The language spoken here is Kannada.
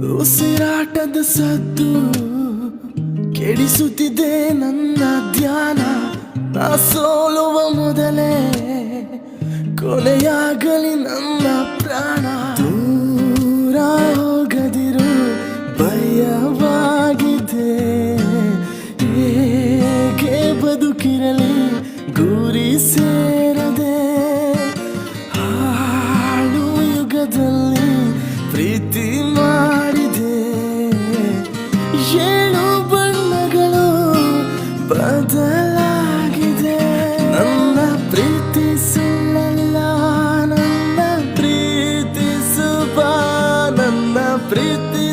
ಉಸಿರಾಟದ ಸದ್ದು ಕೆಡಿಸುತ್ತಿದೆ ನನ್ನ ಧ್ಯಾನ. ನಾ ಸೋಲುವ ಮೊದಲೇ ಕೊನೆಯಾಗಲಿ ನನ್ನ ಪ್ರಾಣ. ದೂರ ಹೋಗದಿರು ಭಯವಾಗಿದೆ, ಹೇಗೆ ಬದುಕಿರಲಿ ಗುರಿ ಸೇರದೆ. ಹಾಳು ಯುಗದಲ್ಲಿ ಪ್ರೀತಿ ಮಾಡಿದೆ, ಏಳು ಬಣ್ಣಗಳು ಬದಲಾಗಿದೆ. ನನ್ನ ಪ್ರೀತಿ ಸುಳ್ಳಲ್ಲ, ನನ್ನ ಪ್ರೀತಿ ಸುಬ, ನನ್ನ ಪ್ರೀತಿ